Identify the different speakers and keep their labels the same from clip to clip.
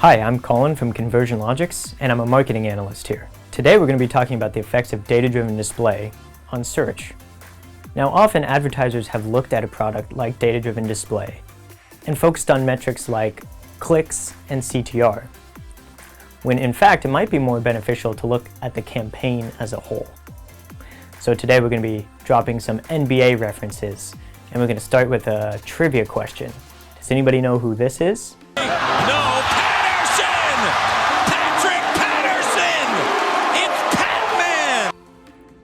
Speaker 1: Hi, I'm Colin from Conversion Logics, and I'm a marketing analyst here. Today we're going to be talking about the effects of data-driven display on search. Now, often advertisers have looked at a product like data-driven display and focused on metrics like clicks and CTR, when in fact it might be more beneficial to look at the campaign as a whole. So today we're going to be dropping some NBA references, and we're going to start with a trivia question. Does anybody know who this is?
Speaker 2: No, Patterson! Patrick Patterson! It's Patman!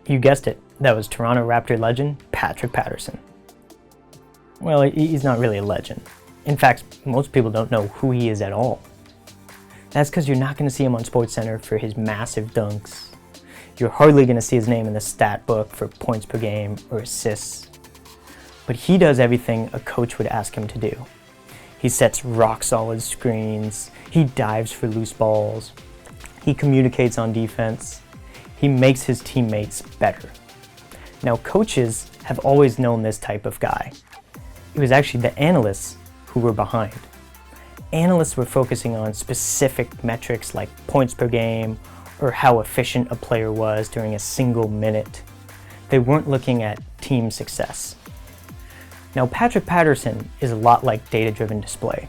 Speaker 1: You guessed it, that was Toronto Raptor legend Patrick Patterson. Well, he's not really a legend. In fact, most people don't know who he is at all. That's because you're not going to see him on SportsCenter for his massive dunks. You're hardly going to see his name in the stat book for points per game or assists. But he does everything a coach would ask him to do. He sets rock-solid screens, he dives for loose balls, he communicates on defense, he makes his teammates better. Now, coaches have always known this type of guy. It was actually the analysts who were behind. Analysts were focusing on specific metrics like points per game or how efficient a player was during a single minute. They weren't looking at team success. Now, Patrick Patterson is a lot like data-driven display.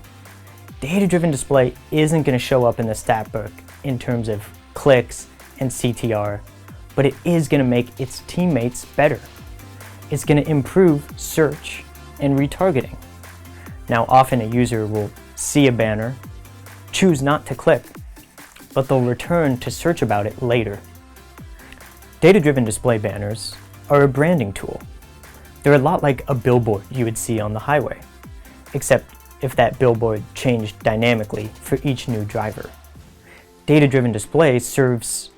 Speaker 1: Data-driven display isn't going to show up in the stat book in terms of clicks and CTR, but it is going to make its teammates better. It's going to improve search and retargeting. Now, often a user will see a banner, choose not to click, but they'll return to search about it later. Data-driven display banners are a branding tool. They're a lot like a billboard you would see on the highway, except if that billboard changed dynamically for each new driver. Data-driven display serves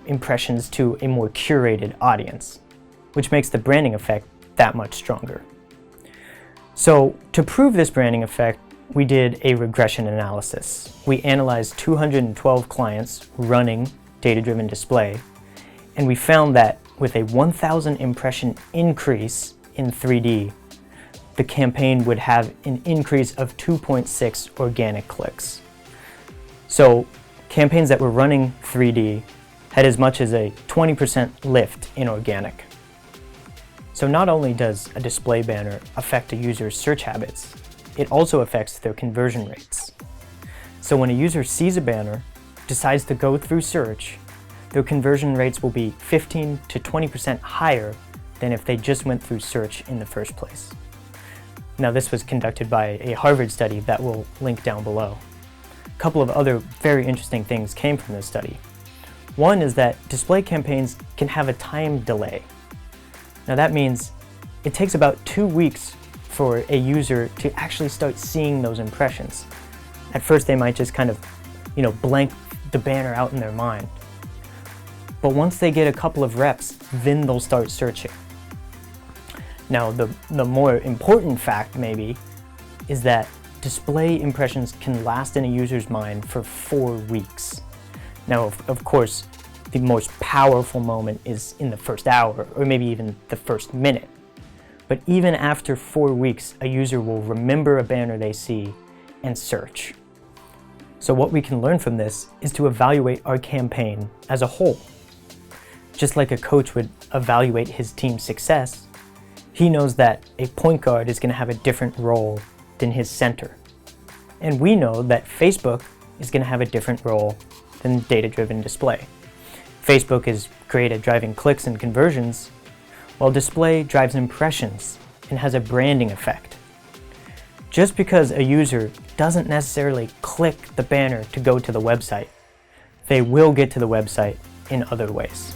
Speaker 1: impressions to a more curated audience, which makes the branding effect that much stronger. So, to prove this branding effect, we did a regression analysis. We analyzed 212 clients running data-driven display, and we found that with a 1,000 impression increase in 3D, the campaign would have an increase of 2.6 organic clicks. So campaigns that were running 3D had as much as a 20% lift in organic. So not only does a display banner affect a user's search habits, it also affects their conversion rates. So when a user sees a banner, decides to go through search, their conversion rates will be 15 to 20% higher than if they just went through search in the first place. Now, this was conducted by a Harvard study that we'll link down below. A couple of other very interesting things came from this study. One is that display campaigns can have a time delay. Now, that means it takes about 2 weeks for a user to actually start seeing those impressions. At first, they might just kind of, blank the banner out in their mind. But once they get a couple of reps, then they'll start searching. Now, the more important fact, maybe, is that display impressions can last in a user's mind for 4 weeks. Now, of course, the most powerful moment is in the first hour, or maybe even the first minute. But even after 4 weeks, a user will remember a banner they see and search. So what we can learn from this is to evaluate our campaign as a whole. Just like a coach would evaluate his team's success, he knows that a point guard is going to have a different role than his center. And we know that Facebook is going to have a different role than data-driven display. Facebook is great at driving clicks and conversions, while display drives impressions and has a branding effect. Just because a user doesn't necessarily click the banner to go to the website, they will get to the website in other ways.